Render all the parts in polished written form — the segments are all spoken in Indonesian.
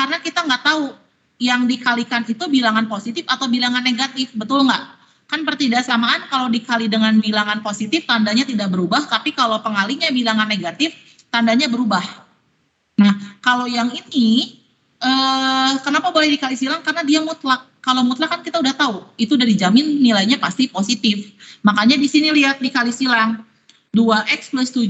karena kita nggak tahu yang dikalikan itu bilangan positif atau bilangan negatif, betul nggak? Kan pertidaksamaan kalau dikali dengan bilangan positif tandanya tidak berubah, tapi kalau pengalinya bilangan negatif tandanya berubah. Nah, kalau yang ini kenapa boleh dikali silang? Karena dia mutlak. Kalau mutlak kan kita udah tahu, itu udah dijamin nilainya pasti positif. Makanya di sini lihat dikali silang. 2x plus 7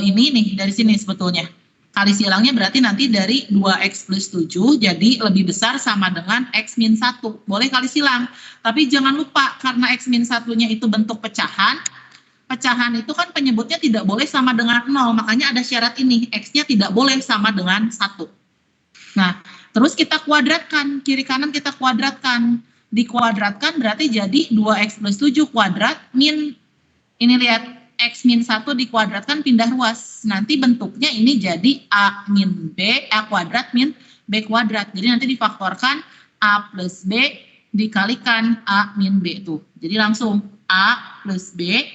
ini nih dari sini sebetulnya. Kali silangnya berarti nanti dari 2x plus 7 jadi lebih besar sama dengan x min 1. Boleh kali silang. Tapi jangan lupa karena x min 1-nya itu bentuk pecahan. Pecahan itu kan penyebutnya tidak boleh sama dengan 0. Makanya ada syarat ini. X-nya tidak boleh sama dengan 1. Nah, terus kita kuadratkan. Kiri kanan kita kuadratkan. Dikuadratkan berarti jadi 2x plus 7 kuadrat min. Ini lihat. X min 1 dikuadratkan pindah ruas. Nanti bentuknya ini jadi A min B, A kuadrat min B kuadrat. Jadi nanti difaktorkan A plus B dikalikan A min B tuh. Jadi langsung A plus B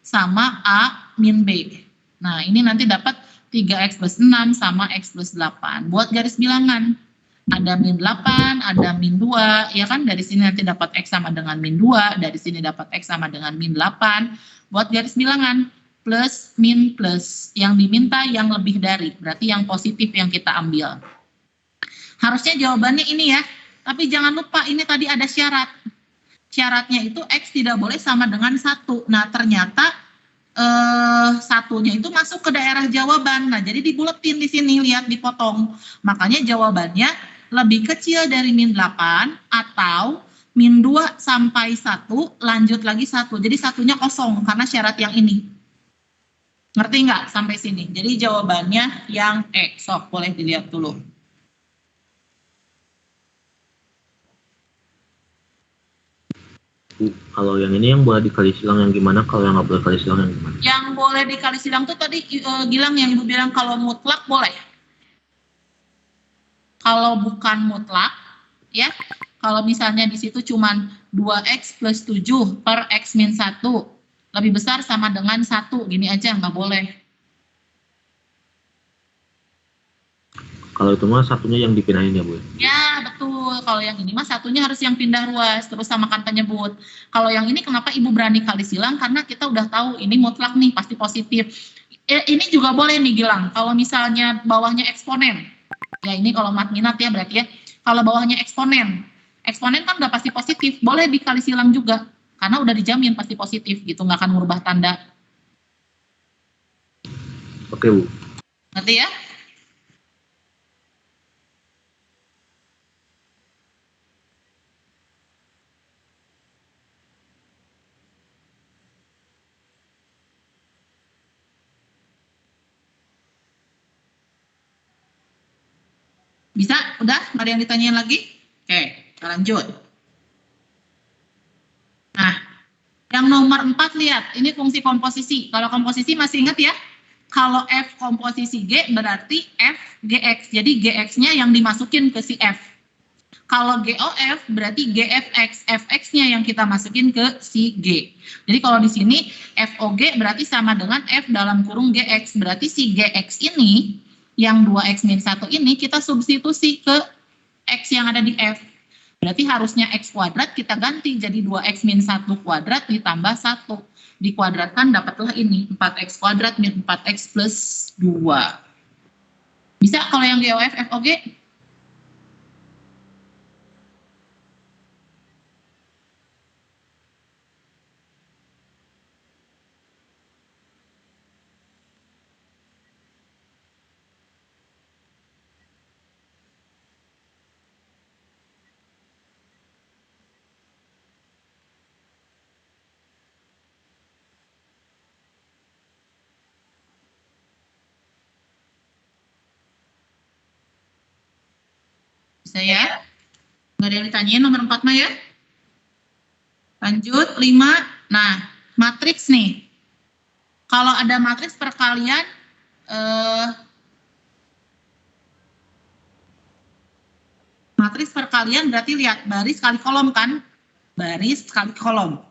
sama A min B. Nah ini nanti dapat 3x plus 6 sama x plus 8. Buat garis bilangan. Ada min 8, ada min 2. Ya kan dari sini nanti dapat x sama dengan min 2. Dari sini dapat x sama dengan min 8. Buat garis bilangan, plus, min, plus. Yang diminta yang lebih dari, berarti yang positif yang kita ambil. Harusnya jawabannya ini ya, tapi jangan lupa ini tadi ada syarat. Syaratnya itu X tidak boleh sama dengan 1. Nah ternyata satunya itu masuk ke daerah jawaban. Nah jadi dibuletin di sini, lihat dipotong. Makanya jawabannya lebih kecil dari min 8 atau min 2 sampai 1, lanjut lagi 1. Jadi satunya kosong karena syarat yang ini. Ngerti nggak sampai sini? Jadi jawabannya yang E. Sok, boleh dilihat dulu. Kalau yang ini yang boleh dikali silang yang gimana? Kalau yang nggak boleh kali silang yang gimana? Yang boleh dikali silang tuh tadi Gilang yang Ibu bilang kalau mutlak boleh. Kalau bukan mutlak, ya. Kalau misalnya di situ cuman 2x plus 7 per x min 1 lebih besar sama dengan 1, gini aja nggak boleh. Kalau itu mah satunya yang dipindahin ya Bu? Ya betul, kalau yang ini mah satunya harus yang pindah ruas, terus samakan penyebut. Kalau yang ini kenapa Ibu berani kali silang? Karena kita udah tahu ini mutlak nih, pasti positif. Ini juga boleh nih Gilang, kalau misalnya bawahnya eksponen. Ya ini kalau mat minat ya berarti ya. Kalau bawahnya eksponen. Eksponen kan udah pasti positif, boleh dikali silang juga. Karena udah dijamin pasti positif gitu, nggak akan merubah tanda. Oke Bu. Ngerti ya? Bisa? Udah? Nggak ada yang ditanyain lagi? Oke, kita lanjut. Nah, yang nomor 4 lihat, ini fungsi komposisi. Kalau komposisi masih ingat ya? Kalau F komposisi G berarti F GX. Jadi GX-nya yang dimasukin ke si F. Kalau GOF berarti GFX. FX-nya yang kita masukin ke si G. Jadi kalau di sini FOG berarti sama dengan F dalam kurung GX. Berarti si GX ini, yang 2X min 1 ini kita substitusi ke X yang ada di F. Berarti harusnya X kuadrat kita ganti jadi 2X min 1 kuadrat ditambah 1. Dikuadratkan dapatlah ini 4X kuadrat min 4X plus 2. Bisa kalau yang GOF FOG? Bisa ya? Nggak ada yang ditanyain nomor 4 mah ya? Lanjut, 5. Nah, matriks nih. Kalau ada matriks perkalian, matriks perkalian berarti lihat, baris kali kolom kan? Baris kali kolom.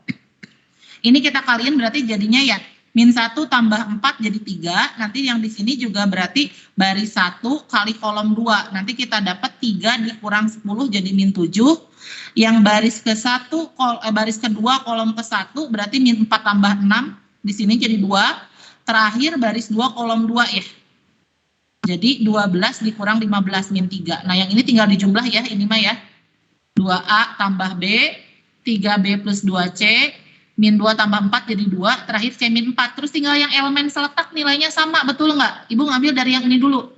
Ini kita kaliin berarti jadinya ya Min 1 tambah 4 jadi 3. Nanti yang di sini juga berarti baris 1 kali kolom 2. Nanti kita dapat 3 dikurang 10 jadi min 7. Yang baris kedua kolom ke-1 berarti min 4 tambah 6. Di sini jadi 2. Terakhir baris 2 kolom 2 ya. Jadi 12 dikurang 15 min 3. Nah yang ini tinggal dijumlah ya, ini mah ya. 2A tambah B, 3B plus 2C, min 2 tambah 4 jadi 2, terakhir C min 4. Terus tinggal yang elemen seletak nilainya sama, betul nggak? Ibu ngambil dari yang ini dulu.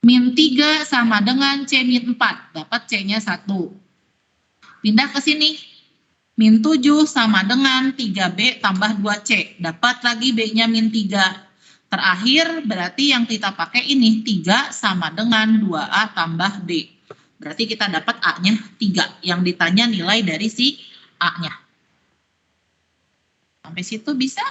Min 3 sama dengan C min 4, dapat C-nya 1. Pindah ke sini. Min 7 sama dengan 3B tambah 2C, dapat lagi B-nya min 3. Terakhir berarti yang kita pakai ini 3 sama dengan 2A tambah B. Berarti kita dapat A-nya 3. Yang ditanya nilai dari si A-nya. Sampai situ bisa?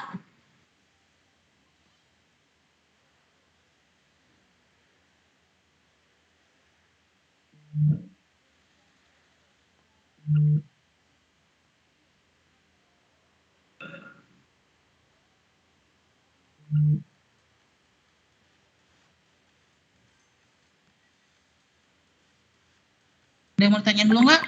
Ada yang mau tanya dulu nggak?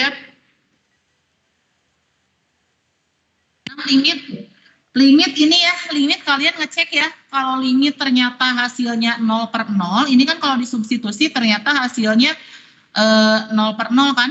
Siap? Limit ini ya, limit kalian ngecek ya. Kalau limit ternyata hasilnya 0/0, ini kan kalau disubstitusi ternyata hasilnya 0/0 kan?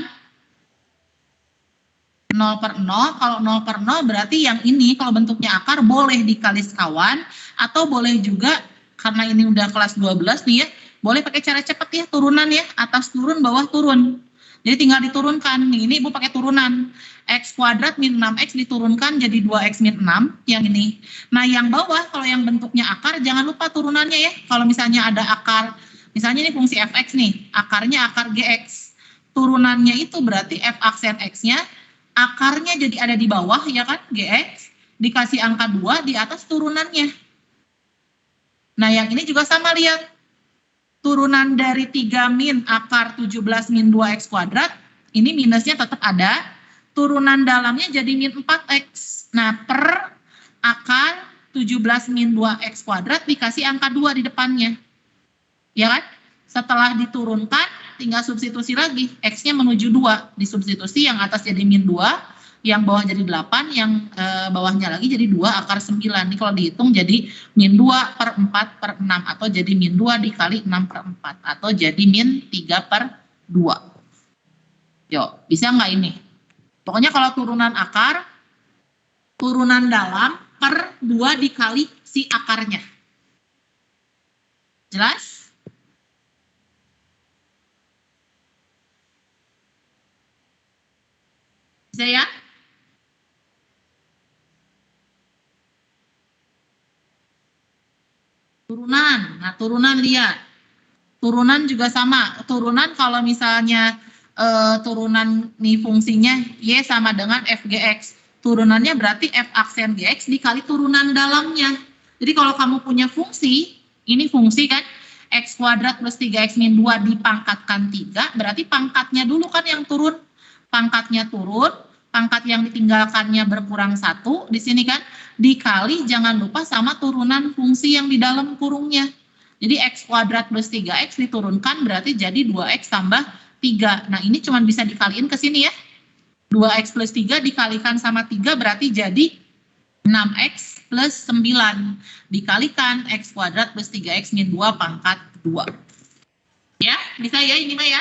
0/0, kalau 0/0 berarti yang ini kalau bentuknya akar boleh dikali sekawan atau boleh juga karena ini udah kelas 12 nih ya, boleh pakai cara cepat ya, turunan ya, atas turun bawah turun. Jadi tinggal diturunkan. Nih, ini Ibu pakai turunan. X kuadrat min 6X diturunkan jadi 2X min 6 yang ini. Nah, yang bawah kalau yang bentuknya akar jangan lupa turunannya ya. Kalau misalnya ada akar, misalnya ini fungsi fx nih, akarnya akar gx. Turunannya itu berarti f aksen x-nya akarnya jadi ada di bawah ya kan, gx, dikasih angka 2 di atas turunannya. Nah, yang ini juga sama, lihat. Turunan dari 3 min akar 17 min 2x kuadrat, ini minusnya tetap ada. Turunan dalamnya jadi min 4x. Nah, per akar 17 min 2x kuadrat dikasih angka 2 di depannya. Ya kan? Setelah diturunkan, tinggal substitusi lagi. X-nya menuju 2. Disubstitusi yang atas jadi min 2, yang bawah jadi 8, yang bawahnya lagi jadi 2 akar 9. Ini kalau dihitung jadi min 2/4/6 atau jadi min 2 dikali 6/4 atau jadi min 3/2. Yuk, bisa nggak ini? Pokoknya kalau turunan akar, turunan dalam per 2 dikali si akarnya. Jelas? Bisa ya? Turunan. Nah, turunan lihat. Turunan juga sama. Turunan kalau misalnya turunan nih fungsinya Y sama dengan FGX. Turunannya berarti F aksen GX dikali turunan dalamnya. Jadi kalau kamu punya fungsi, ini fungsi kan, X kuadrat plus 3X min 2 dipangkatkan 3, berarti pangkatnya dulu kan yang turun. Pangkatnya turun, pangkat yang ditinggalkannya berkurang 1, di sini kan, dikali jangan lupa sama turunan fungsi yang di dalam kurungnya. Jadi X kuadrat plus 3X diturunkan berarti jadi 2X tambah 3. Nah, ini cuma bisa dikaliin ke sini ya. 2X plus 3 dikalikan sama 3 berarti jadi 6X plus 9. Dikalikan X kuadrat plus 3X min 2 pangkat 2. Ya, bisa ya ini mah ya.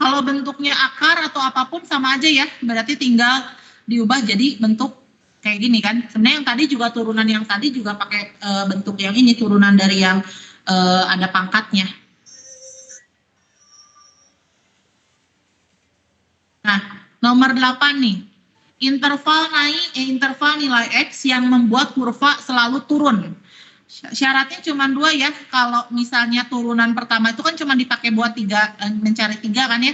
Kalau bentuknya akar atau apapun sama aja ya, berarti tinggal diubah jadi bentuk kayak gini kan. Sebenarnya yang tadi juga turunan yang tadi juga pakai bentuk yang ini, turunan dari yang ada pangkatnya. Nah, Nomor 8 nih. Interval nilai X yang membuat kurva selalu turun. Syaratnya cuma 2 ya. Kalau misalnya turunan pertama itu kan cuma dipakai buat mencari 3 kan ya.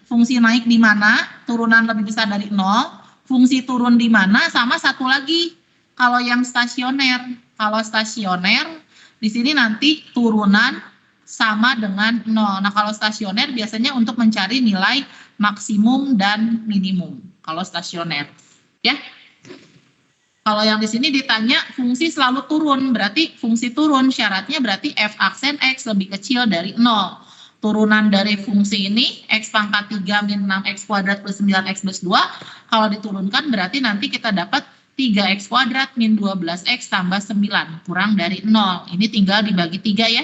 Fungsi naik di mana, turunan lebih besar dari 0, fungsi turun di mana, sama satu lagi kalau yang stasioner. Kalau stasioner di sini nanti turunan sama dengan 0. Nah, kalau stasioner biasanya untuk mencari nilai maksimum dan minimum. Kalau stasioner, ya. Kalau yang di sini ditanya fungsi selalu turun, berarti fungsi turun syaratnya berarti f aksen X lebih kecil dari 0. Turunan dari fungsi ini, X pangkat 3 min 6X kuadrat plus 9X plus 2, kalau diturunkan berarti nanti kita dapat 3X kuadrat min 12X tambah 9, kurang dari 0. Ini tinggal dibagi 3 ya.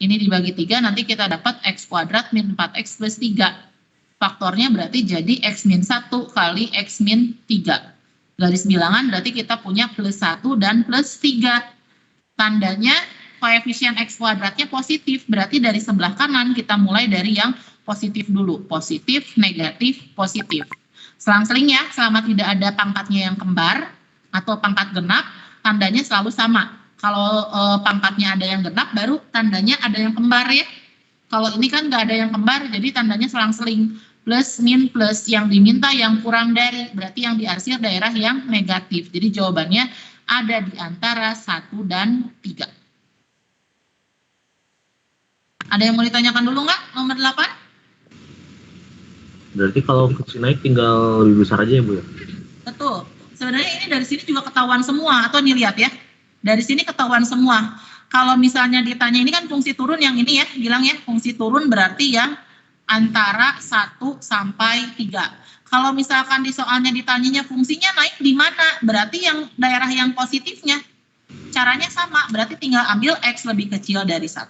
Ini dibagi 3, nanti kita dapat X kuadrat min 4X plus 3. Faktornya berarti jadi X min 1 kali X min 3. Garis bilangan berarti kita punya plus 1 dan plus 3. Tandanya koefisien X kuadratnya positif, berarti dari sebelah kanan kita mulai dari yang positif dulu. Positif, negatif, positif. Selang-seling ya, selama tidak ada pangkatnya yang kembar atau pangkat genap, tandanya selalu sama. Kalau pangkatnya ada yang genap, baru tandanya ada yang kembar ya. Kalau ini kan nggak ada yang kembar, jadi tandanya selang-seling. Plus, min, plus. Yang diminta yang kurang dari, berarti yang diarsir daerah yang negatif. Jadi jawabannya ada di antara 1 dan 3. Ada yang mau ditanyakan dulu nggak? Nomor 8? Berarti kalau fungsi naik tinggal lebih besar aja ya Bu ya? Betul. Sebenarnya ini dari sini juga ketahuan semua, atau nih lihat ya. Dari sini ketahuan semua. Kalau misalnya ditanya ini kan fungsi turun yang ini ya, bilang ya fungsi turun berarti yang antara 1 sampai 3. Kalau misalkan di soalnya ditanyanya fungsinya naik di mana, berarti yang daerah yang positifnya. Caranya sama, berarti tinggal ambil X lebih kecil dari 1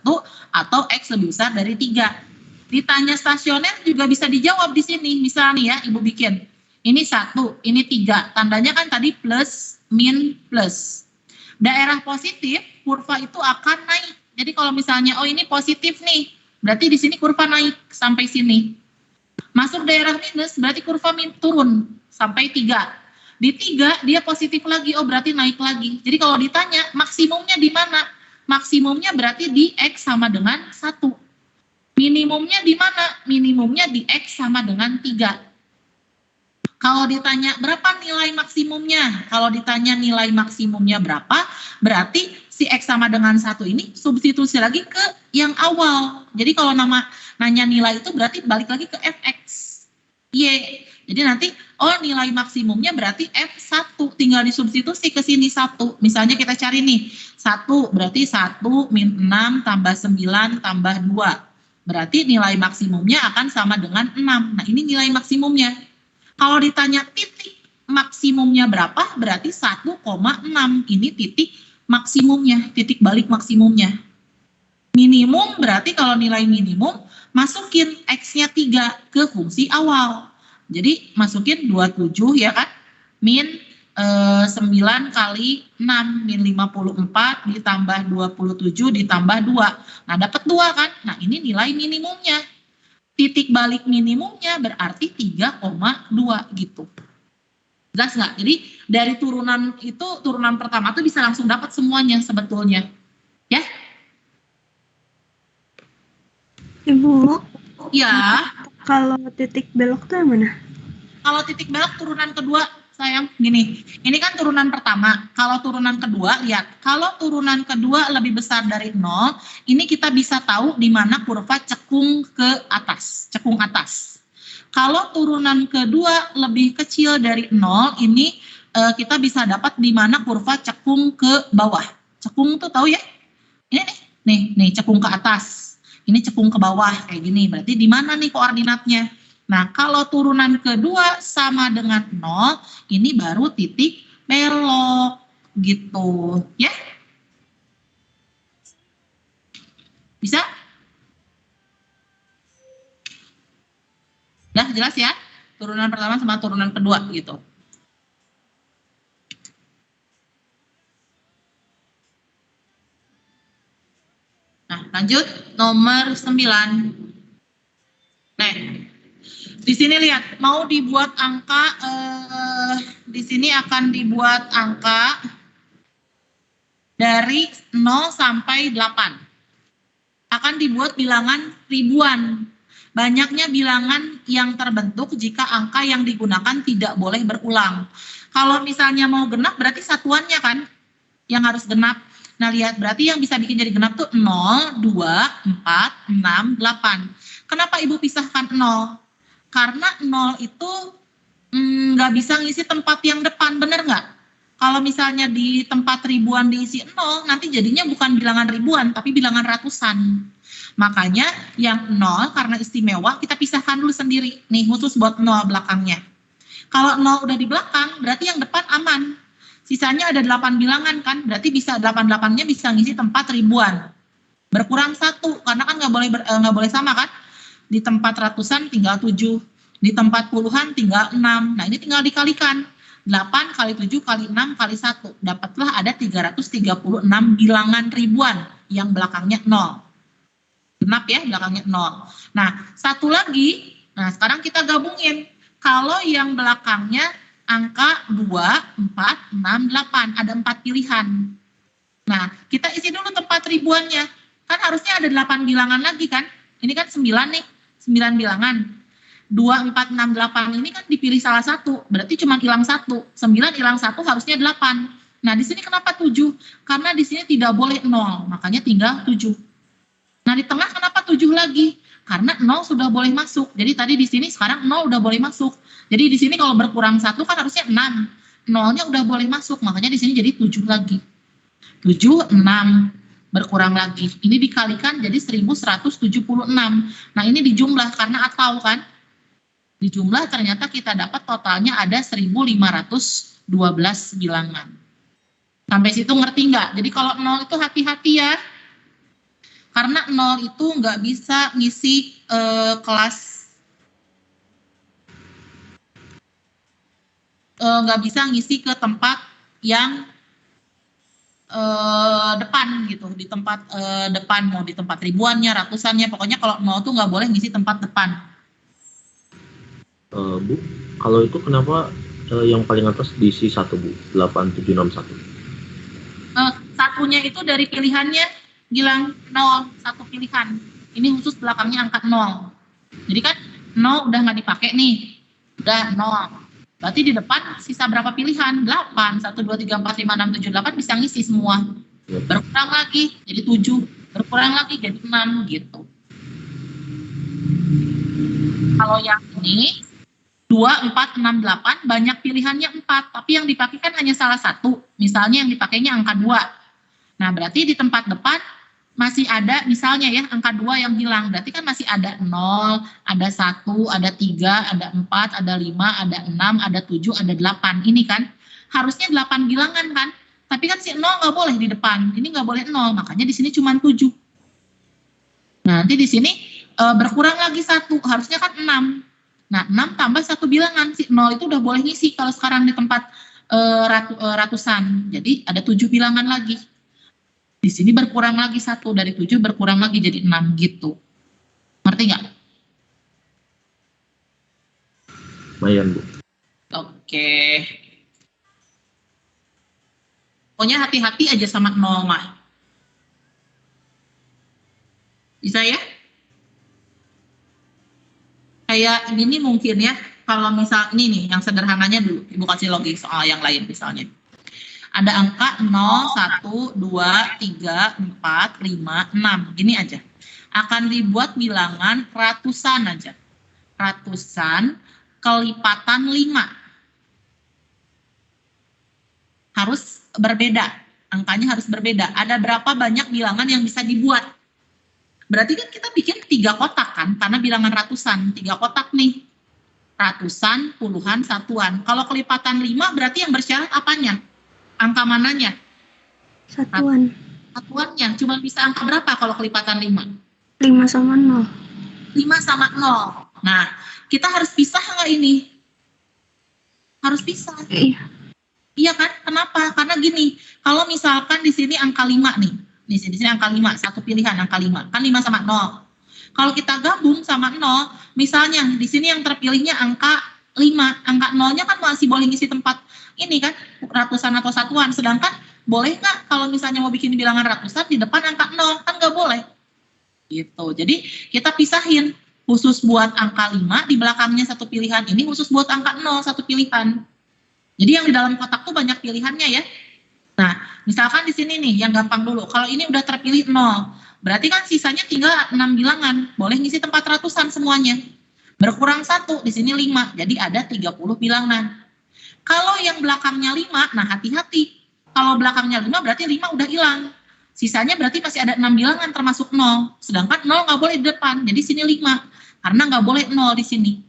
atau X lebih besar dari 3. Ditanya stasioner juga bisa dijawab di sini. Misalnya nih ya, Ibu bikin. Ini 1, ini 3. Tandanya kan tadi plus, min, plus. Daerah positif, kurva itu akan naik. Jadi kalau misalnya, oh ini positif nih, berarti di sini kurva naik sampai sini. Masuk daerah minus, berarti kurva turun sampai 3. Di 3, dia positif lagi, oh berarti naik lagi. Jadi kalau ditanya, maksimumnya di mana? Maksimumnya berarti di X sama dengan 1. Minimumnya di mana? Minimumnya di X sama dengan 3. Kalau ditanya berapa nilai maksimumnya? Kalau ditanya nilai maksimumnya berapa, berarti si X sama dengan 1 ini substitusi lagi ke yang awal. Jadi kalau nanya nilai itu berarti balik lagi ke Fx. Y. Jadi nanti, oh nilai maksimumnya berarti F1. Tinggal disubstitusi ke sini 1. Misalnya kita cari nih, 1 berarti 1 min 6 tambah 9 tambah 2. Berarti nilai maksimumnya akan sama dengan 6. Nah ini nilai maksimumnya. Kalau ditanya titik maksimumnya berapa, berarti 1,6. Ini titik maksimumnya, titik balik maksimumnya. Minimum berarti kalau nilai minimum, masukin X-nya 3 ke fungsi awal. Jadi masukin 27 ya kan, min 9 kali 6, min 54 ditambah 27 ditambah 2. Nah dapat 2 kan, nah ini nilai minimumnya. Titik balik minimumnya berarti 3,2 gitu. Jelas nggak? Jadi dari turunan itu, turunan pertama tuh bisa langsung dapat semuanya sebetulnya. Ya? Ibu, Ya. kalau titik belok tuh yang mana? Kalau titik belok turunan kedua, sayang, gini. Ini kan turunan pertama. Kalau turunan kedua, lihat. Kalau turunan kedua lebih besar dari 0, ini kita bisa tahu di mana kurva cekung ke atas, cekung atas. Kalau turunan kedua lebih kecil dari 0, ini kita bisa dapat di mana kurva cekung ke bawah. Cekung tuh tahu ya? Ini nih cekung ke atas. Ini cekung ke bawah kayak gini. Berarti di mana nih koordinatnya? Nah, kalau turunan kedua sama dengan 0, ini baru titik belok gitu, ya? Bisa? Udah jelas ya? Turunan pertama sama turunan kedua gitu. Nah, lanjut nomor 9. Nah, Di sini lihat, mau dibuat angka, di sini akan dibuat angka dari 0 sampai 8. Akan dibuat bilangan ribuan. Banyaknya bilangan yang terbentuk jika angka yang digunakan tidak boleh berulang. Kalau misalnya mau genap, berarti satuannya kan yang harus genap. Nah, lihat, berarti yang bisa bikin jadi genap tuh 0, 2, 4, 6, 8. Kenapa Ibu pisahkan 0? Karena 0 itu nggak bisa ngisi tempat yang depan, bener nggak? Kalau misalnya di tempat ribuan diisi 0, nanti jadinya bukan bilangan ribuan, tapi bilangan ratusan. Makanya yang 0 karena istimewa, kita pisahkan dulu sendiri. Nih, khusus buat 0 belakangnya. Kalau 0 udah di belakang, berarti yang depan aman. Sisanya ada 8 bilangan kan, berarti bisa 8-8-nya bisa ngisi tempat ribuan. Berkurang 1, karena kan nggak boleh sama kan? Di tempat ratusan tinggal 7, di tempat puluhan tinggal 6. Nah, ini tinggal dikalikan. 8 kali 7 kali 6 kali 1. Dapatlah ada 336 bilangan ribuan yang belakangnya 0. Genap ya, belakangnya 0. Nah, satu lagi, nah sekarang kita gabungin. Kalau yang belakangnya angka 2, 4, 6, 8, ada 4 pilihan. Nah, kita isi dulu tempat ribuannya. Kan harusnya ada 8 bilangan lagi kan? Ini kan 9 nih. 9 bilangan. 2, 4, 6, 8 ini kan dipilih salah satu. Berarti cuma hilang 1. 9 hilang 1 harusnya 8. Nah, di sini kenapa 7? Karena di sini tidak boleh 0. Makanya tinggal 7. Nah, di tengah kenapa 7 lagi? Karena 0 sudah boleh masuk. Jadi tadi di sini sekarang 0 udah boleh masuk. Jadi di sini kalau berkurang 1 kan harusnya 6. 0-nya udah boleh masuk. Makanya di sini jadi 7 lagi. 7, 6. Berkurang lagi. Ini dikalikan jadi 1176. Nah, ini dijumlah karena atau kan. Dijumlah ternyata kita dapat totalnya ada 1512 bilangan. Sampai situ ngerti nggak? Jadi kalau 0 itu hati-hati ya. Karena 0 itu nggak bisa ngisi kelas. Nggak bisa ngisi ke tempat yang depan gitu, di tempat depan, mau di tempat ribuannya, ratusannya, pokoknya kalau 0 tuh nggak boleh ngisi tempat depan. Bu, kalau itu kenapa yang paling atas diisi 1 Bu, 8761? Satunya itu dari pilihannya, Gilang 0, satu pilihan. Ini khusus belakangnya angka 0. Jadi kan 0 udah nggak dipakai nih, udah 0. Berarti di depan sisa berapa pilihan? 8, 1, 2, 3, 4, 5, 6, 7, 8 bisa ngisi semua. Berkurang lagi jadi 7, berkurang lagi jadi 6 gitu. Kalau yang ini 2, 4, 6, 8 banyak pilihannya 4, tapi yang dipakai kan hanya salah satu. Misalnya yang dipakainya angka 2. Nah, berarti di tempat depan masih ada misalnya ya angka 2 yang hilang. Berarti kan masih ada 0, ada 1, ada 3, ada 4, ada 5, ada 6, ada 7, ada 8. Ini kan harusnya 8 bilangan kan. Tapi kan si 0 nggak boleh di depan. Ini nggak boleh 0, makanya di sini cuma 7. Nah, nanti di sini berkurang lagi 1, harusnya kan 6. Nah, 6 tambah 1 bilangan. Si 0 itu udah boleh ngisi kalau sekarang di tempat ratusan. Jadi ada 7 bilangan lagi. Di sini berkurang lagi 1, dari 7 berkurang lagi jadi 6 gitu. Ngerti nggak? Lumayan Bu. Oke. Pokoknya hati-hati aja sama 0 mah. Bisa ya? Kayak ini mungkin ya, kalau misal ini nih yang sederhananya dulu, Ibu kasih logis soal yang lain misalnya. Ada angka 0, 1, 2, 3, 4, 5, 6. Gini aja. Akan dibuat bilangan ratusan aja. Ratusan kelipatan 5. Harus berbeda. Angkanya harus berbeda. Ada berapa banyak bilangan yang bisa dibuat? Berarti kan kita bikin 3 kotak kan? Karena bilangan ratusan. 3 kotak nih. Ratusan, puluhan, satuan. Kalau kelipatan 5 berarti yang bersyarat apanya? Angka mananya? Satuan. Satuannya. Cuma bisa angka berapa kalau kelipatan 5? 5 sama 0. 5 sama 0. Nah, kita harus pisah nggak ini? Harus pisah. Iya. Iya kan? Kenapa? Karena gini, kalau misalkan di sini angka 5 nih. Di sini angka 5, satu pilihan angka 5. Kan 5 sama 0. Kalau kita gabung sama 0, misalnya di sini yang terpilihnya angka 5, angka 0-nya kan masih boleh ngisi tempat ini kan, ratusan atau satuan. Sedangkan boleh nggak kalau misalnya mau bikin bilangan ratusan di depan angka 0? Kan nggak boleh. Gitu. Jadi kita pisahin, khusus buat angka 5, di belakangnya satu pilihan ini khusus buat angka 0, satu pilihan. Jadi yang di dalam kotak tuh banyak pilihannya ya. Nah, misalkan di sini nih, yang gampang dulu. Kalau ini udah terpilih 0, berarti kan sisanya tinggal 6 bilangan. Boleh ngisi tempat ratusan semuanya. Berkurang 1, di sini 5. Jadi ada 30 bilangan. Kalau yang belakangnya 5, nah hati-hati. Kalau belakangnya 5, berarti 5 udah hilang. Sisanya berarti masih ada 6 bilangan termasuk 0. Sedangkan 0 nggak boleh di depan. Jadi sini 5. Karena nggak boleh 0 di sini.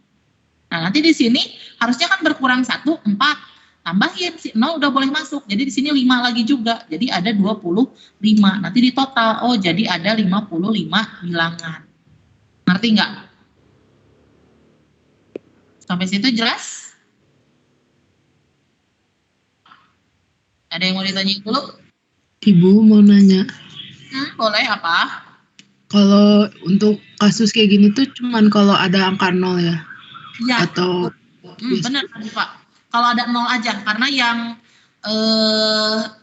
Nah, nanti di sini harusnya kan berkurang 1, 4. Tambahin, si 0 udah boleh masuk. Jadi di sini 5 lagi juga. Jadi ada 25. Nanti di total, oh jadi ada 55 bilangan. Ngerti nggak? Sampai situ jelas? Ada yang mau ditanyain dulu? Ibu mau nanya, Boleh apa? kalau untuk kasus kayak gini tuh cuman kalau ada angka 0 ya? Ya, Atau benar tadi Pak. Kalau ada 0 aja, karena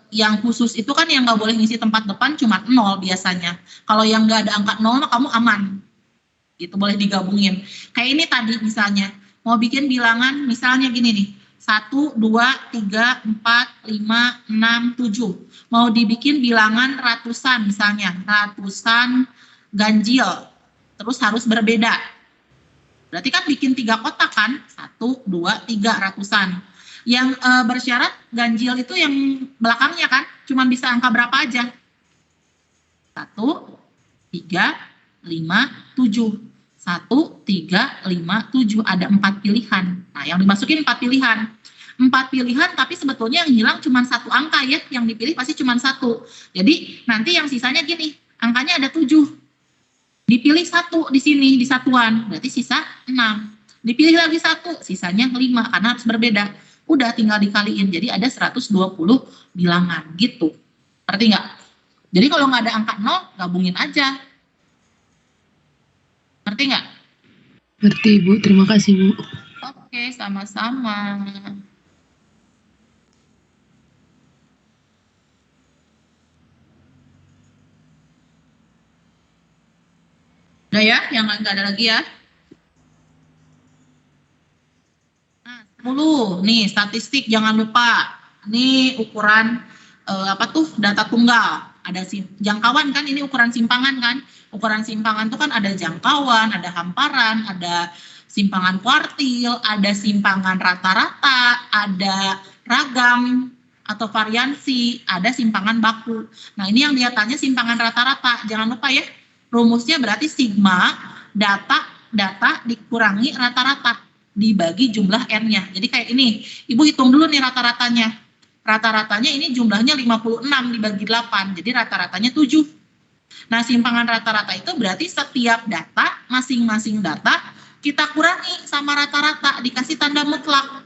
yang khusus itu kan yang nggak boleh ngisi tempat depan cuma 0 biasanya. Kalau yang nggak ada angka 0 mah kamu aman. Gitu, boleh digabungin. Kayak ini tadi misalnya, mau bikin bilangan misalnya gini nih. 1, 2, 3, 4, 5, 6, 7. Mau dibikin bilangan ratusan misalnya, ratusan ganjil. Terus harus berbeda. Berarti kan bikin 3 kotak kan? 1, 2, 3 ratusan. Yang bersyarat ganjil itu yang belakangnya kan? Cuman bisa angka berapa aja? 1, 3, 5, 7. 1, 3, 5, 7. Ada 4 pilihan. Nah, yang dimasukin 4 pilihan. 4 pilihan, tapi sebetulnya yang hilang cuma 1 angka ya. Yang dipilih pasti cuma 1. Jadi nanti yang sisanya gini, angkanya ada 7. Dipilih 1 di sini, di satuan. Berarti sisa 6. Dipilih lagi 1, sisanya 5, karena harus berbeda. Udah tinggal dikaliin, jadi ada 120 bilangan, gitu. Ngerti nggak? Jadi kalau nggak ada angka 0, gabungin aja. Ngerti nggak? ngerti Ibu, terima kasih Bu. Oke, sama-sama. Udah ya, yang nggak ada lagi ya. Nah, 10, nih statistik jangan lupa. Ini ukuran apa tuh, data tunggal. Ada jangkauan kan, ini ukuran simpangan kan. Ukuran simpangan tuh kan ada jangkauan, ada hamparan, ada simpangan kuartil, ada simpangan rata-rata, ada ragam atau variansi, ada simpangan baku. Nah, ini yang dia tanya simpangan rata-rata. Jangan lupa ya, rumusnya berarti sigma data dikurangi rata-rata dibagi jumlah n-nya. Jadi kayak ini, Ibu hitung dulu nih rata-ratanya. Rata-ratanya ini jumlahnya 56 dibagi 8, jadi rata-ratanya 7. Nah, simpangan rata-rata itu berarti setiap data, masing-masing data, kita kurangi sama rata-rata, dikasih tanda mutlak.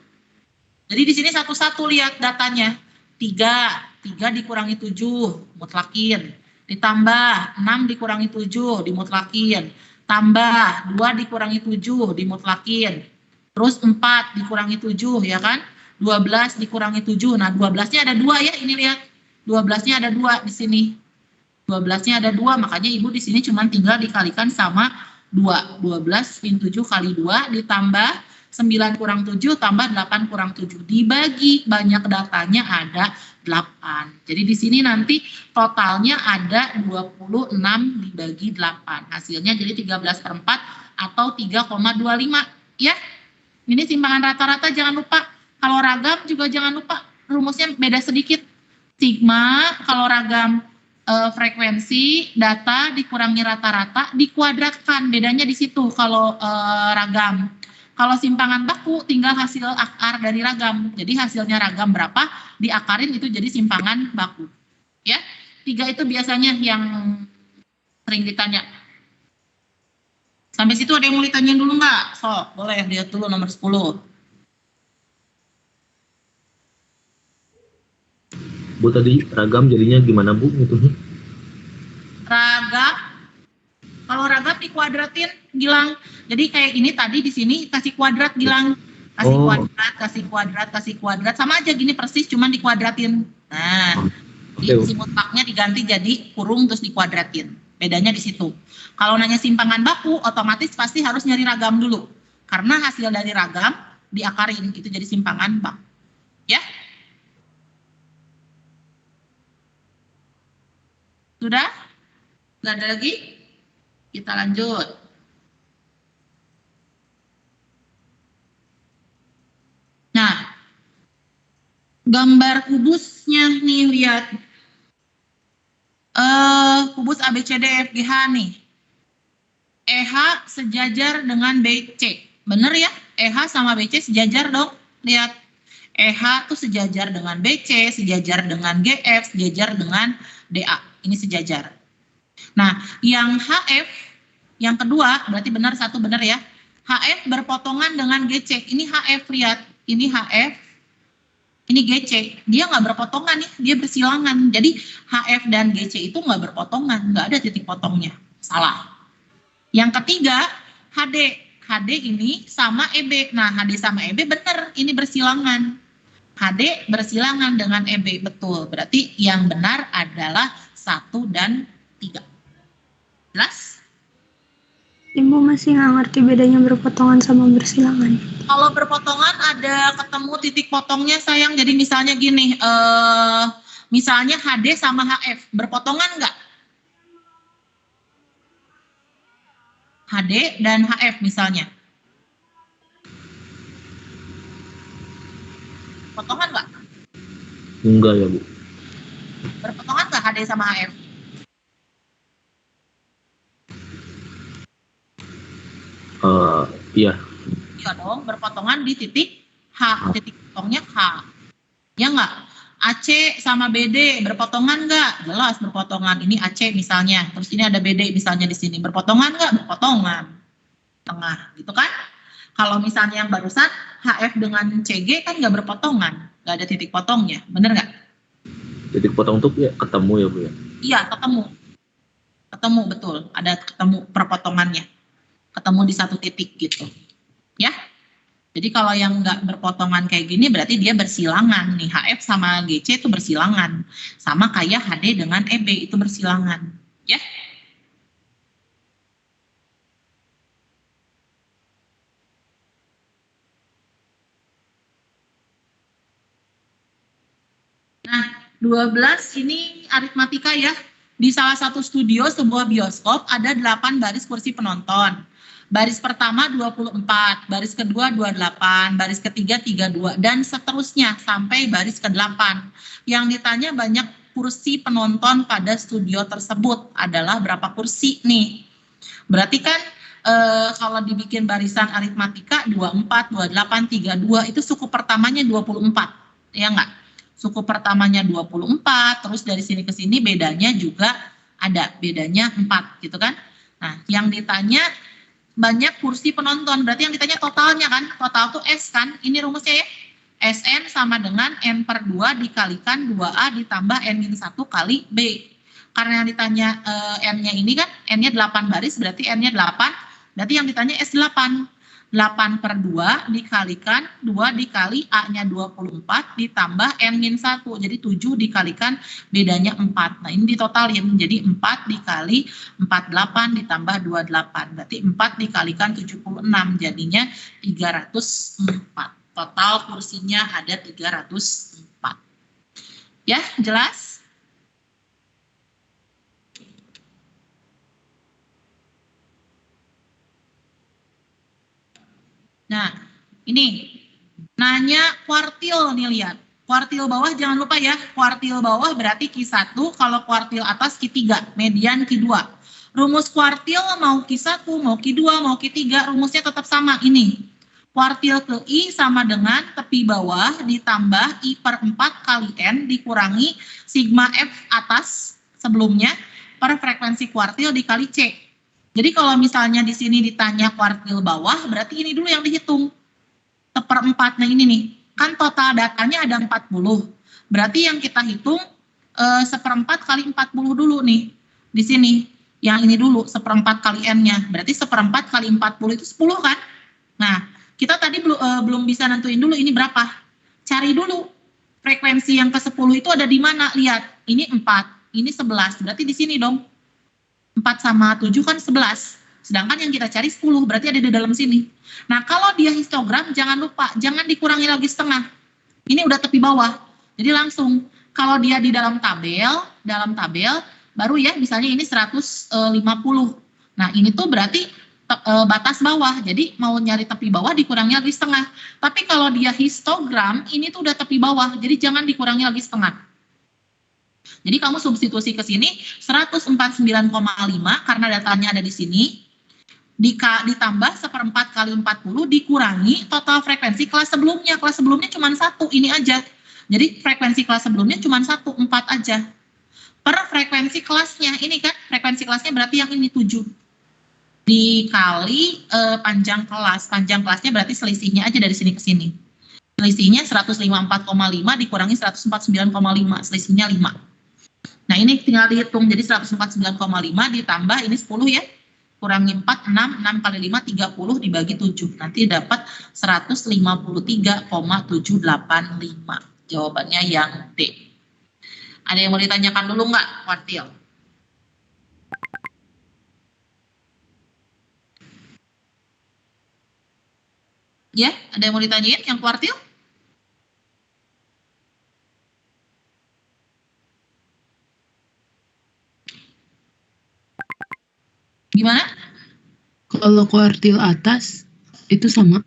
Jadi di sini satu-satu lihat datanya. 3 dikurangi 7, mutlakin. Ditambah 6 dikurangi 7, dimutlakin. Tambah 2 dikurangi 7, dimutlakin. Terus 4 dikurangi 7, ya kan? 12 dikurangi 7. Nah, 12-nya ada 2 ya, ini lihat. 12-nya ada 2 di sini. 12-nya ada 2, makanya Ibu di sini cuma tinggal dikalikan sama 2. 12 min 7 kali 2 ditambah 9 kurang 7 tambah 8 kurang 7. Dibagi banyak datanya ada 8. Jadi di sini nanti totalnya ada 26 dibagi 8. Hasilnya jadi 13/4 atau 3,25 ya. Ini simpangan rata-rata jangan lupa. Kalau ragam juga jangan lupa, rumusnya beda sedikit. Sigma kalau ragam frekuensi data dikurangi rata-rata dikuadratkan, bedanya di situ kalau ragam. Kalau simpangan baku tinggal hasil akar dari ragam. Jadi hasilnya ragam berapa diakarin itu jadi simpangan baku. Ya. 3 itu biasanya yang sering ditanya. Sampai situ ada yang mau ditanyain dulu nggak? So, boleh lihat dulu nomor 10. Bu tadi ragam jadinya gimana Bu? Gitu. Ragam, kalau ragam kuadratin, Gilang. Jadi kayak ini tadi di sini kasih kuadrat, Gilang. Kasih Oh. kuadrat, kasih kuadrat, kasih kuadrat. Sama aja gini persis, cuman dikuadratin. Nah, Oke, Bu. si mutlaknya diganti jadi kurung terus dikuadratin. Bedanya di situ. Kalau nanya simpangan baku, otomatis pasti harus nyari ragam dulu. Karena hasil dari ragam diakarin, itu jadi simpangan baku. Ya? Sudah? Nggak ada lagi? Kita lanjut. Nah, gambar kubusnya nih, lihat. Kubus ABCDFGH nih. EH sejajar dengan BC. Bener ya? EH sama BC sejajar dong. Lihat. EH tuh sejajar dengan BC, sejajar dengan GF, sejajar dengan DA. Ini sejajar. Nah, yang HF, yang kedua, berarti benar satu benar ya. HF berpotongan dengan GC. Ini HF, lihat. Ini HF, ini GC. Dia nggak berpotongan nih, dia bersilangan. Jadi HF dan GC itu nggak berpotongan, nggak ada titik potongnya. Salah. Yang ketiga, HD. HD ini sama EB. Nah, HD sama EB benar, ini bersilangan. HD bersilangan dengan EB, betul. Berarti yang benar adalah 1 dan 3. Jelas? Ibu masih nggak ngerti bedanya berpotongan sama bersilangan. Kalau berpotongan ada ketemu titik potongnya sayang. Jadi misalnya gini, misalnya HD sama HF berpotongan nggak? HD dan HF misalnya. Potongan nggak? Enggak ya, Bu. Berpotongan nggak HD sama HF? Iya. Iya dong, berpotongan di titik H, titik potongnya H. Ya nggak? AC sama BD berpotongan nggak? Jelas berpotongan. Ini AC misalnya, terus ini ada BD misalnya di sini. Berpotongan nggak? Berpotongan. Tengah, gitu kan? Kalau misalnya yang barusan HF dengan CG kan nggak berpotongan, nggak ada titik potongnya, bener nggak? Titik potong tuh ya ketemu ya, Bu ya. Iya, ketemu. Ketemu, betul. Ada ketemu perpotongannya. Ketemu di satu titik gitu. Ya. Jadi kalau yang nggak berpotongan kayak gini berarti dia bersilangan nih. HF sama GC itu bersilangan. Sama kayak HD dengan EB itu bersilangan. Ya. Nah, 12 ini aritmatika ya. Di salah satu studio sebuah bioskop ada 8 baris kursi penonton. Baris pertama 24, baris kedua 28, baris ketiga 32, dan seterusnya sampai baris ke-8. Yang ditanya banyak kursi penonton pada studio tersebut adalah berapa kursi nih. Berarti kan kalau dibikin barisan aritmatika 24, 28, 32 itu suku pertamanya 24, ya enggak? Suku pertamanya 24, terus dari sini ke sini bedanya juga ada, bedanya 4 gitu kan. Nah, yang ditanya banyak kursi penonton, berarti yang ditanya totalnya kan, total tuh S kan, ini rumusnya ya. SN sama dengan N per 2 dikalikan 2A ditambah N-1 kali B. Karena yang ditanya N-nya ini kan, N-nya 8 baris, berarti N-nya 8, berarti yang ditanya S8. 8 per 2 dikalikan 2 dikali A-nya 24 ditambah N-1. Jadi 7 dikalikan bedanya 4. Nah ini ditotalin. Jadi 4 dikali 48 ditambah 28. Berarti 4 dikalikan 76. Jadinya 304. Total kursinya ada 304. Ya, jelas? Nah, ini nanya kuartil nih, lihat. Kuartil bawah jangan lupa ya, kuartil bawah berarti Q1, kalau kuartil atas Q3, median Q2. Rumus kuartil mau Q1, mau Q2, mau Q3, rumusnya tetap sama ini. Kuartil ke I sama dengan tepi bawah ditambah I per 4 kali N dikurangi sigma F atas sebelumnya per frekuensi kuartil dikali C. Jadi kalau misalnya di sini ditanya kuartil bawah, berarti ini dulu yang dihitung. Seperempat, nah ini nih. Kan total datanya ada 40. Berarti yang kita hitung seperempat kali 40 dulu nih. Di sini. Yang ini dulu, 1/4 kali N-nya. Berarti 1/4 kali 40 itu 10 kan? Nah, kita tadi belum bisa nentuin dulu ini berapa. Cari dulu. Frekuensi yang ke-10 itu ada di mana? Lihat, ini 4, ini 11. Berarti di sini dong. 4 sama 7 kan 11. Sedangkan yang kita cari 10, berarti ada di dalam sini. Nah, kalau dia histogram, jangan lupa, jangan dikurangi lagi setengah. Ini udah tepi bawah. Jadi langsung, kalau dia di dalam tabel, baru ya, misalnya ini 150. Nah, ini tuh berarti batas bawah. Jadi mau nyari tepi bawah dikurangi lagi setengah. Tapi kalau dia histogram, ini tuh udah tepi bawah. Jadi jangan dikurangi lagi setengah. Jadi kamu substitusi ke sini 149,5 karena datanya ada di sini. Ditambah 1/4 kali 40 dikurangi total frekuensi kelas sebelumnya. Kelas sebelumnya cuma 1, ini aja. Jadi frekuensi kelas sebelumnya cuma 1, 4 aja. Per frekuensi kelasnya, ini kan frekuensi kelasnya berarti yang ini 7. Dikali panjang kelas. Panjang kelasnya berarti selisihnya aja dari sini ke sini. Selisihnya 154,5 dikurangi 149,5. Selisihnya 5. Nah, ini tinggal dihitung. Jadi 149,5 ditambah ini 10 ya. Kurangi 4, 6 kali 5, 30 dibagi 7. Nanti dapat 153,785. Jawabannya yang D. Ada yang mau ditanyakan dulu nggak, kuartil? Ya, ada yang mau ditanyain yang kuartil? Gimana? Kalau kuartil atas itu sama.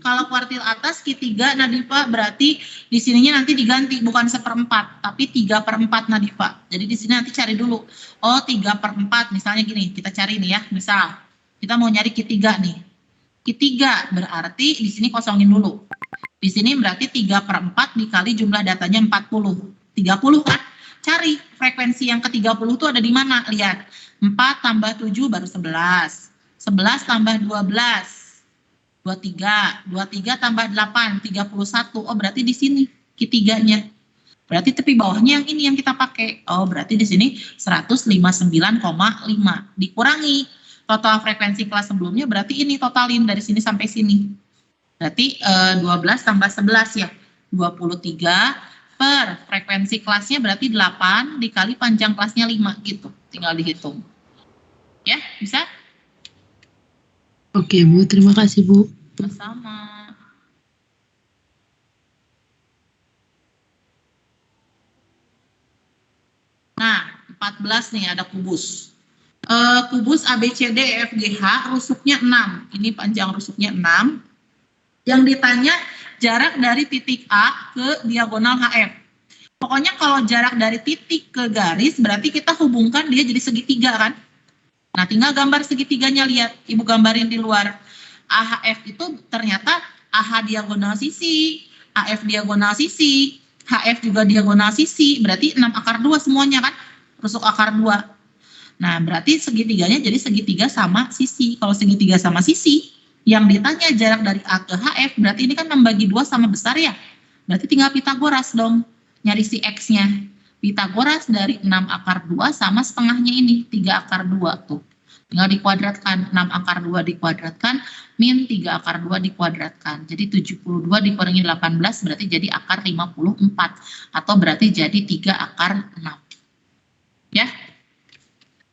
Kalau kuartil atas Q3 Nadifa berarti di sininya nanti diganti bukan 1/4 tapi 3/4 Nadifa. Jadi di sini nanti cari dulu. Oh 3/4 misalnya gini, kita cari nih ya. Misal kita mau nyari Q3 nih. Q3 berarti di sini kosongin dulu. Di sini berarti 3/4 dikali jumlah datanya 40. 30 kan? Cari frekuensi yang ke-30 itu ada di mana? Lihat. 4 tambah 7 baru 11. 11 tambah 12. 23 tambah 8, 31. Oh, berarti di sini Q3-nya. Berarti tepi bawahnya yang ini yang kita pakai. Oh, berarti di sini 159,5. Dikurangi total frekuensi kelas sebelumnya, berarti ini totalin dari sini sampai sini. Berarti 12 tambah 11 ya. 23 per frekuensi kelasnya berarti 8 dikali panjang kelasnya 5 gitu. Tinggal dihitung. Ya, bisa? Oke, Bu. Terima kasih, Bu. Sama. Nah, 14 nih ada kubus. Kubus ABCD EFGH rusuknya 6. Ini panjang rusuknya 6. Yang ditanya jarak dari titik A ke diagonal HF. Pokoknya kalau jarak dari titik ke garis berarti kita hubungkan dia jadi segitiga kan? Nah, tinggal gambar segitiganya, lihat. Ibu gambarin di luar. AHF itu ternyata AH diagonal sisi, AF diagonal sisi, HF juga diagonal sisi, berarti 6/2 semuanya kan, rusuk akar 2. Nah, berarti segitiganya jadi segitiga sama sisi. Kalau segitiga sama sisi, yang ditanya jarak dari A ke HF, berarti ini kan membagi 2 sama besar ya. Berarti tinggal Pitagoras dong, nyari si X-nya. Pitagoras dari 6/2 sama setengahnya ini, 3/2 tuh. Tinggal dikuadratkan, 6/2 dikuadratkan, min 3/2 dikuadratkan. Jadi 72 dikurangi 18 berarti jadi akar 54. Atau berarti jadi 3/6. Ya.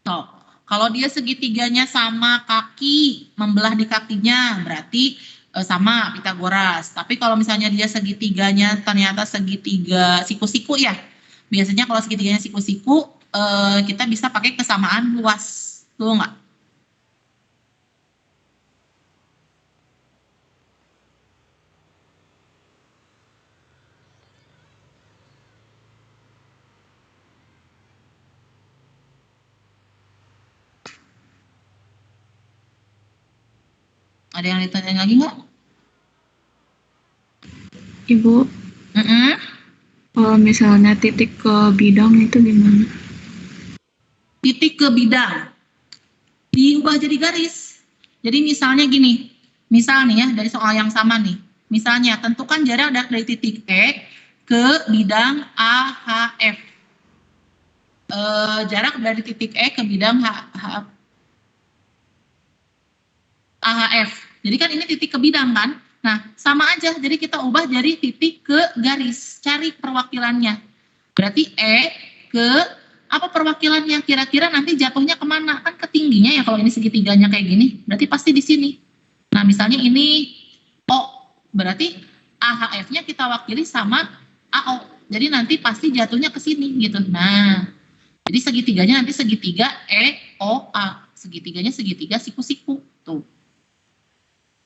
Tuh, kalau dia segitiganya sama kaki, membelah di kakinya, berarti sama Pitagoras. Tapi kalau misalnya dia segitiganya ternyata segitiga siku-siku ya. Biasanya kalau segitiganya siku-siku, kita bisa pakai kesamaan luas. Tuh nggak? Ada yang ditanya lagi nggak? Ibu, kalau misalnya titik ke bidang itu gimana? Titik ke bidang diubah jadi garis. Jadi misalnya gini, misal nih ya dari soal yang sama nih. Misalnya tentukan jarak dari titik E ke bidang AHF. jarak dari titik E ke bidang AHF. Jadi kan ini titik ke bidang kan? Nah, sama aja. Jadi kita ubah dari titik ke garis. Cari perwakilannya. Berarti E ke apa perwakilannya? Kira-kira nanti jatuhnya kemana? Kan ke tingginya ya kalau ini segitiganya kayak gini. Berarti pasti di sini. Nah, misalnya ini O. Berarti AHF-nya kita wakili sama AO. Jadi nanti pasti jatuhnya ke sini gitu. Nah, jadi segitiganya nanti segitiga EOA. Segitiganya segitiga siku-siku. Tuh.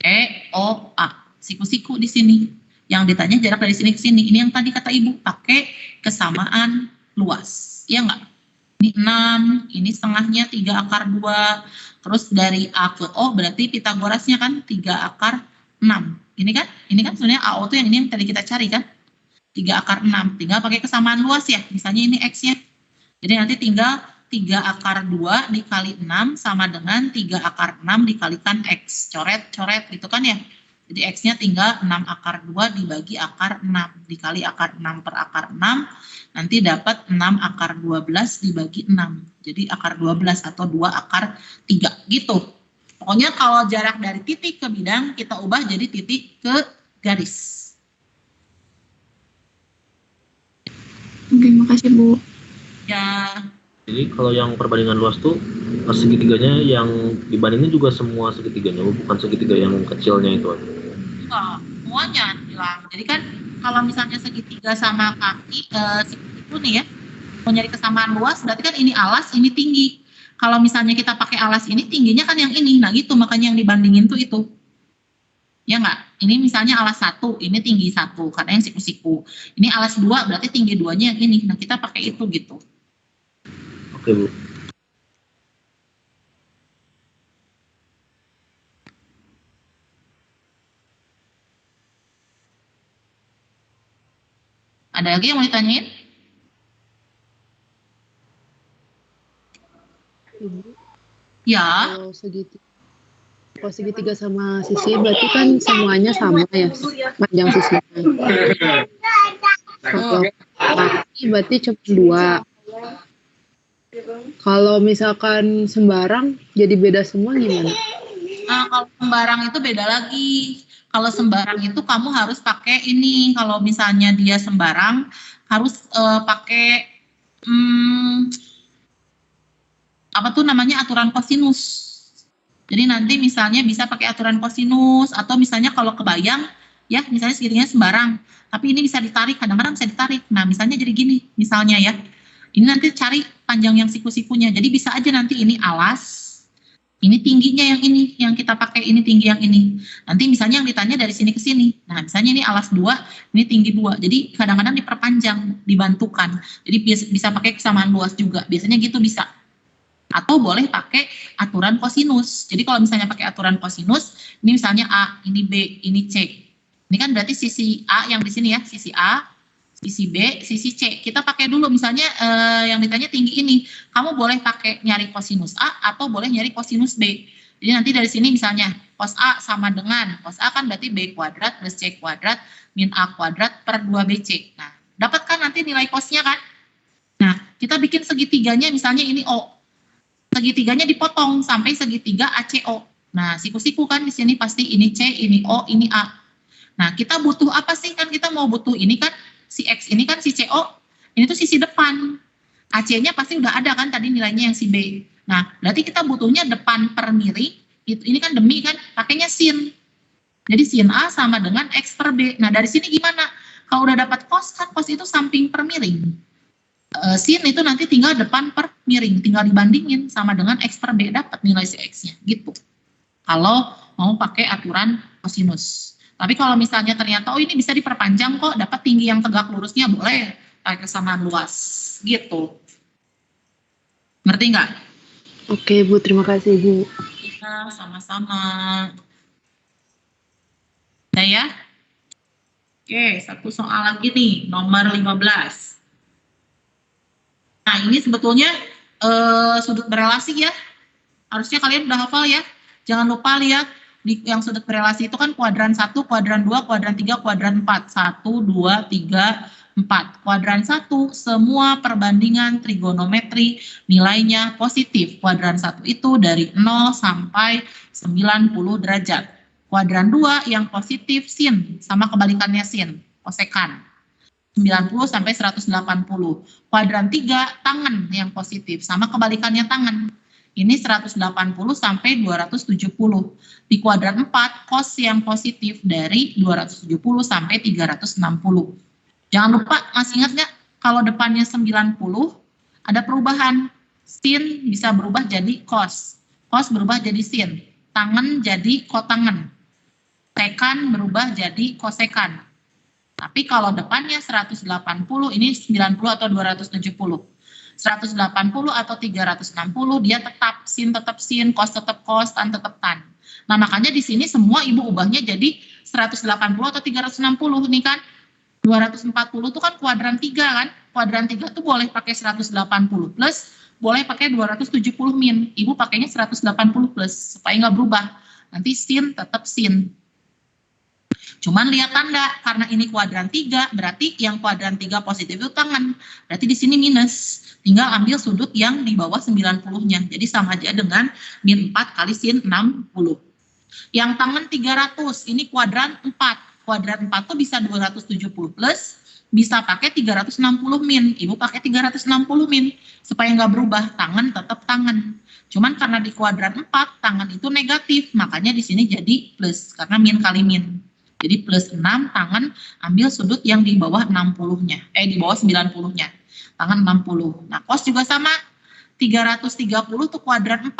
EOA. Siku-siku di sini. Yang ditanya jarak dari sini ke sini. Ini yang tadi kata Ibu, pakai kesamaan luas. Iya nggak? Ini 6, ini setengahnya 3 akar 2. Terus dari A ke O berarti Pitagorasnya kan 3 akar 6. Ini kan sebenarnya AO itu yang ini yang tadi kita cari kan? 3 akar 6. Tinggal pakai kesamaan luas ya. Misalnya ini X-nya. Jadi nanti tinggal 3 akar 2 dikali 6 sama dengan 3 akar 6 dikalikan X. Coret-coret gitu kan ya. Jadi X-nya tinggal 6 akar 2 dibagi akar 6. Dikali akar 6 per akar 6. Nanti dapat 6 akar 12 dibagi 6. Jadi akar 12 atau 2 akar 3 gitu. Pokoknya kalau jarak dari titik ke bidang kita ubah jadi titik ke garis. Oke, makasih Bu. Ya, Jadi kalau yang perbandingan luas tuh segitiganya yang dibandingin juga semua segitiganya, bukan segitiga yang kecilnya itu aja. semuanya hilang. Jadi kan kalau misalnya segitiga sama kaki itu nih ya, mau nyari kesamaan luas berarti kan ini alas, ini tinggi. Kalau misalnya kita pakai alas ini tingginya kan yang ini. Nah gitu makanya yang dibandingin tuh itu. Ya nggak? Ini misalnya alas 1, ini tinggi 1 karena yang siku-siku. Ini alas 2 berarti tinggi 2-nya yang ini. Nah kita pakai itu gitu. Oke, Bu. Ada lagi yang mau ditanyain? Ibu, Ya. kalau segitiga sama sisi berarti kan semuanya sama ya, panjang sisinya. Kalau kaki berarti cuma 2. Kalau misalkan sembarang jadi beda semua gimana? Nah, kalau sembarang itu beda lagi. Kalau sembarang itu kamu harus pakai ini. Kalau misalnya dia sembarang harus pakai apa tuh namanya aturan kosinus. Jadi nanti misalnya bisa pakai aturan kosinus atau misalnya kalau kebayang ya misalnya segitiganya sembarang, tapi ini bisa ditarik, kadang-kadang bisa ditarik. Nah misalnya jadi gini, misalnya ya, ini nanti cari panjang yang siku-sikunya. Jadi bisa aja nanti ini alas, ini tingginya yang ini, yang kita pakai ini tinggi yang ini. Nanti misalnya yang ditanya dari sini ke sini. Nah misalnya ini alas 2, ini tinggi 2. Jadi kadang-kadang diperpanjang, dibantukan. Jadi bisa pakai kesamaan luas juga. Biasanya gitu bisa. Atau boleh pakai aturan kosinus. Jadi kalau misalnya pakai aturan kosinus, ini misalnya A, ini B, ini C. Ini kan berarti sisi A yang di sini ya, sisi A, sisi B, sisi C. Kita pakai dulu misalnya yang ditanya tinggi ini. Kamu boleh pakai nyari kosinus A atau boleh nyari kosinus B. Jadi nanti dari sini misalnya cos A sama dengan, cos A kan berarti B kuadrat plus C kuadrat min A kuadrat per 2BC. Nah, dapatkan nanti nilai cosnya kan? Nah, kita bikin segitiganya misalnya ini O. Segitiganya dipotong sampai segitiga ACO. Nah, siku-siku kan di sini pasti ini C, ini O, ini A. Nah, kita butuh apa sih? Kan kita mau butuh ini kan, si X ini kan si CO, ini tuh sisi depan. AC-nya pasti udah ada kan tadi nilainya yang si B. Nah, berarti kita butuhnya depan per miring, ini kan demi kan, pakainya sin. Jadi sin A sama dengan X per B. Nah, dari sini gimana? Kalau udah dapat cos, kan cos itu samping per miring. Sin itu nanti tinggal depan per miring, tinggal dibandingin sama dengan X per B, dapat nilai si X-nya, gitu. Kalau mau pakai aturan kosinus. Tapi kalau misalnya ternyata, oh ini bisa diperpanjang kok, dapat tinggi yang tegak lurusnya, boleh pakai kesamaan luas, gitu. Ngerti nggak? Oke Bu, terima kasih Bu. Iya, sama-sama. Udah ya? Oke, satu soal lagi nih, nomor 15. Nah, ini sebetulnya sudut berelasi ya. Harusnya kalian udah hafal ya. Jangan lupa lihat di yang sudut berelasi itu kan kuadran 1, kuadran 2, kuadran 3, kuadran 4. 1, 2, 3, 4. Kuadran 1, semua perbandingan trigonometri nilainya positif. Kuadran 1 itu dari 0 sampai 90 derajat. Kuadran 2 yang positif sin, sama kebalikannya sin, kosekan. 90 sampai 180. Kuadran 3 tangen yang positif, sama kebalikannya tangen. Ini 180 sampai 270. Di kuadran 4 cos yang positif dari 270 sampai 360. Jangan lupa, masih ingat nggak kalau depannya 90 ada perubahan. Sin bisa berubah jadi cos. Cos berubah jadi sin. Tangen jadi kotangen. Sekan berubah jadi kosekan. Tapi kalau depannya 180, ini 90 atau 270. 180 atau 360 dia tetap sin, cos tetap cos, tan tetap tan. Nah, makanya di sini semua Ibu ubahnya jadi 180 atau 360 nih kan. 240 itu kan kuadran 3 kan. Kuadran 3 tuh boleh pakai 180 plus, boleh pakai 270 min. Ibu pakainya 180 plus supaya nggak berubah. Nanti sin tetap sin. Cuman lihat tanda, karena ini kuadran 3, berarti yang kuadran 3 positif itu tangan. Berarti di sini minus. Tinggal ambil sudut yang di bawah 90-nya. Jadi sama aja dengan min 4 kali sin 60. Yang tangan 300, ini kuadran 4. Kuadran 4 tuh bisa 270 plus, bisa pakai 360 min. Ibu pakai 360 min. Supaya nggak berubah, tangan tetap tangan. Cuman karena di kuadran 4, tangan itu negatif. Makanya di sini jadi plus, karena min kali min. Jadi plus 6, tangan ambil sudut yang di bawah 60-nya. Di bawah 90-nya. Tangan 60. Nah, cos juga sama. 330 tuh kuadran 4.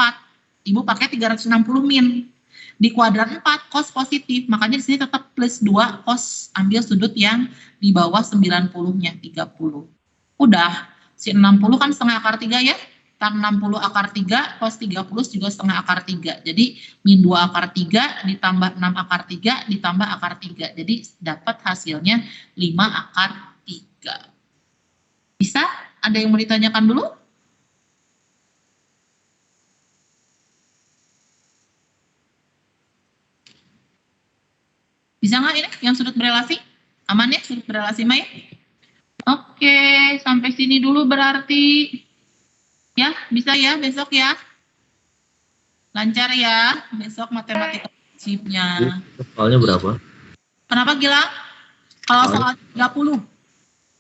Ibu pakai 360 min. Di kuadran 4, cos positif. Makanya di sini tetap plus 2, cos ambil sudut yang di bawah 90-nya, 30. Udah, si 60 kan setengah akar 3 ya. Tan 60 akar 3, cos 30 juga setengah akar 3. Jadi, min 2 akar 3 ditambah 6 akar 3 ditambah akar 3. Jadi, dapat hasilnya 5 akar 3. Bisa? Ada yang mau ditanyakan dulu? Bisa nggak ini yang sudut berelasi? Aman ya sudut berelasi Maya? Oke, sampai sini dulu berarti. Ya, bisa ya besok ya. Lancar ya besok matematika wajibnya. Soalnya berapa? Kenapa Gilang? Kalau soal 30.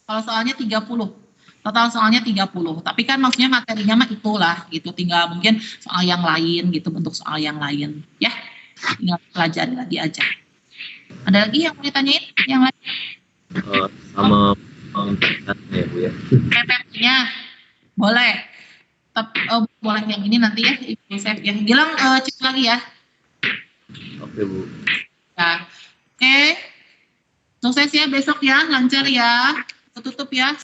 Kalau soalnya 30. Total soalnya 30. Tapi kan maksudnya materinya mah itulah gitu. Tinggal mungkin soal yang lain gitu, bentuk soal yang lain. Ya, tinggal pelajari lagi aja. Ada lagi yang mau ditanyain? Yang lain? Sama ya Bu ya. PPT-nya boleh. Tapi boleh yang ini nanti ya Ibu save ya. Gilang cek lagi ya. Oke Bu. Ya. Oke. Sukses ya besok ya, lancar ya. Tutup ya.